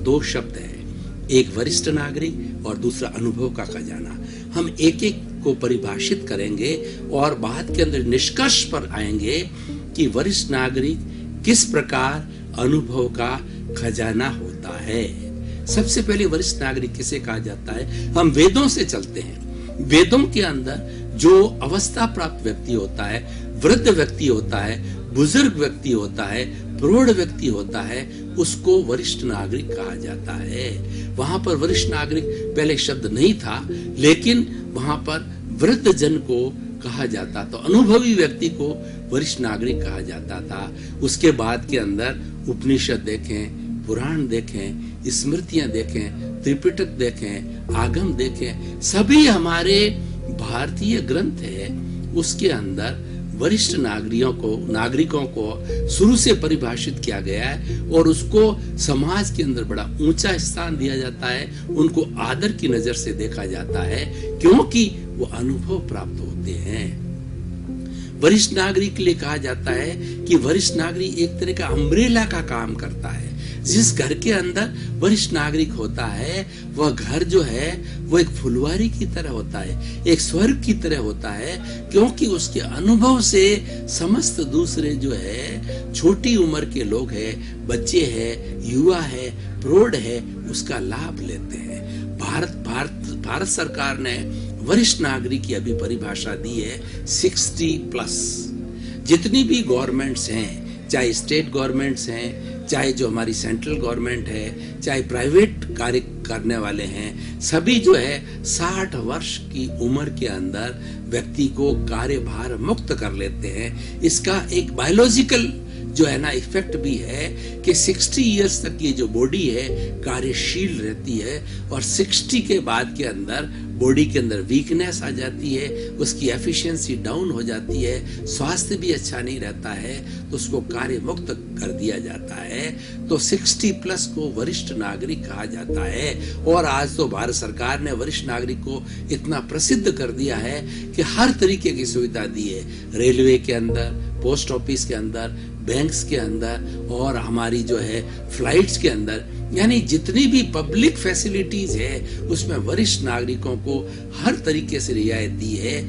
दो शब्द है, एक वरिष्ठ नागरिक और दूसरा अनुभव का खजाना। हम एक एक को परिभाषित करेंगे और बात के अंदर निष्कर्ष पर आएंगे कि वरिष्ठ नागरिक किस प्रकार अनुभव का खजाना होता है। सबसे पहले वरिष्ठ नागरिक किसे कहा जाता है? हम वेदों से चलते हैं। वेदों के अंदर जो अवस्था प्राप्त व्यक्ति होता है, वृद्ध व्यक्ति होता है, बुजुर्ग व्यक्ति होता है, प्रौढ़ व्यक्ति होता है, उसको वरिष्ठ नागरिक कहा जाता है। वहां पर वरिष्ठ नागरिक पहले शब्द नहीं था, लेकिन वहां पर वृद्ध जन को कहा जाता, तो अनुभवी व्यक्ति को वरिष्ठ नागरिक कहा जाता था। उसके बाद के अंदर उपनिषद देखें, पुराण देखें, स्मृतियां देखें, त्रिपिटक देखें, आगम देखें, सभी हमारे भारतीय ग्रंथ है, उसके अंदर वरिष्ठ नागरिकों को शुरू से परिभाषित किया गया है और उसको समाज के अंदर बड़ा ऊंचा स्थान दिया जाता है। उनको आदर की नजर से देखा जाता है क्योंकि वो अनुभव प्राप्त होते हैं। वरिष्ठ नागरिक के लिए कहा जाता है कि वरिष्ठ नागरिक एक तरह का अम्ब्रेला का काम करता है। जिस घर के अंदर वरिष्ठ नागरिक होता है, वह घर जो है वो एक फुलवारी की तरह होता है, एक स्वर्ग की तरह होता है, क्योंकि उसके अनुभव से समस्त दूसरे जो है छोटी उम्र के लोग हैं, बच्चे हैं, युवा है, प्रौढ़ है, उसका लाभ लेते हैं। भारत सरकार ने वरिष्ठ नागरिक की अभी परिभाषा दी है 60+। जितनी भी गवर्नमेंट्स हैं, चाहे स्टेट गवर्नमेंट्स हैं, चाहे जो हमारी सेंट्रल गवर्नमेंट है, चाहे प्राइवेट कार्य करने वाले हैं, सभी जो है 60 वर्ष की उम्र के अंदर व्यक्ति को कार्यभार मुक्त कर लेते हैं। इसका एक बायोलॉजिकल जो है ना इफेक्ट भी है कि 60 इयर्स तक ये जो बॉडी है कार्यशील रहती है और 60 के बाद के अंदर बॉडी के अंदर वीकनेस आ जाती है, उसकी एफिशिएंसी डाउन हो जाती है, स्वास्थ्य भी अच्छा नहीं रहता है, तो उसको कार्य मुक्त कर दिया जाता है। तो 60+ को वरिष्ठ नागरिक कहा जाता है। और आज तो भारत सरकार ने वरिष्ठ नागरिक को इतना प्रसिद्ध कर दिया है कि हर तरीके की सुविधा दी है, रेलवे के अंदर, पोस्ट ऑफिस के अंदर, बैंक्स के अंदर और हमारी जो है फ्लाइट्स के अंदर, यानी जितनी भी पब्लिक फैसिलिटीज है उसमें वरिष्ठ नागरिकों को हर तरीके से रियायत दी है।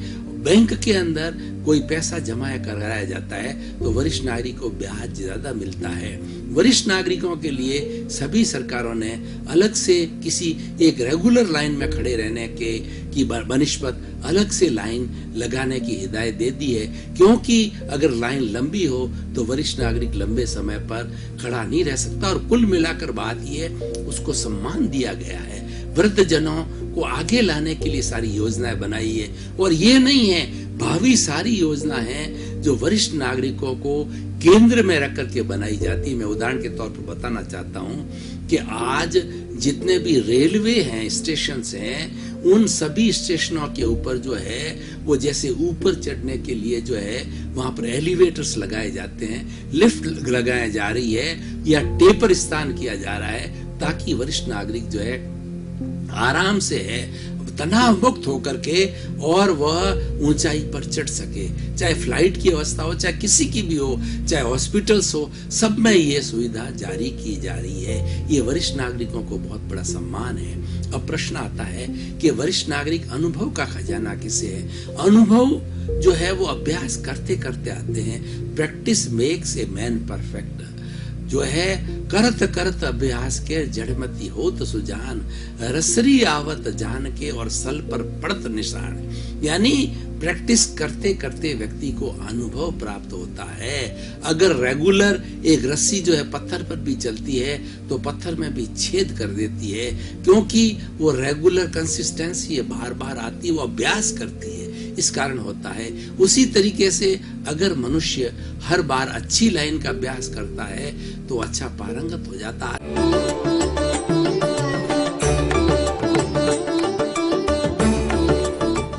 बैंक के अंदर कोई पैसा जमा कराया जाता है तो वरिष्ठ नागरिक को ब्याज ज्यादा मिलता है। वरिष्ठ नागरिकों के लिए सभी सरकारों ने अलग से किसी एक रेगुलर लाइन में खड़े रहने की बनिस्बत अलग से लाइन लगाने की हिदायत दे दी है, क्योंकि अगर लाइन लंबी हो तो वरिष्ठ नागरिक लंबे समय पर खड़ा नहीं रह सकता। और कुल मिलाकर बात यह है, उसको सम्मान दिया गया है। वृद्ध जनों को आगे लाने के लिए सारी योजनाएं बनाई है और ये नहीं है, भावी सारी योजना है जो वरिष्ठ नागरिकों को केंद्र में रख करके बनाई जाती है। मैं उदाहरण के तौर पर बताना चाहता हूं कि आज जितने भी रेलवे हैं, स्टेशन हैं, उन सभी स्टेशनों के ऊपर जो है वो जैसे ऊपर चढ़ने के लिए जो है वहां पर एलिवेटर्स लगाए जाते हैं, लिफ्ट लगाई जा रही है या टेपर स्थान किया जा रहा है, ताकि वरिष्ठ नागरिक जो है आराम से है तनाव मुक्त होकर के और वह ऊंचाई पर चढ़ सके। चाहे फ्लाइट की अवस्था हो, चाहे किसी की भी हो, चाहे हॉस्पिटल्स हो, सब में ये सुविधा जारी की जा रही है। ये वरिष्ठ नागरिकों को बहुत बड़ा सम्मान है। अब प्रश्न आता है कि वरिष्ठ नागरिक अनुभव का खजाना किसे है? अनुभव जो है वो अभ्यास करते करते आते हैं। Practice makes a man perfect. जो है करत करत अभ्यास के जड़मती होत सुजान, रसरी आवत जान के और सल पर पड़त निशान। यानी प्रैक्टिस करते करते व्यक्ति को अनुभव प्राप्त होता है। अगर रेगुलर एक रस्सी जो है पत्थर पर भी चलती है तो पत्थर में भी छेद कर देती है, क्योंकि वो रेगुलर कंसिस्टेंसी है, बार बार आती है, वो अभ्यास करती है, इस कारण होता है। उसी तरीके से अगर मनुष्य हर बार अच्छी लाइन का अभ्यास करता है तो अच्छा पारंगत हो जाता है।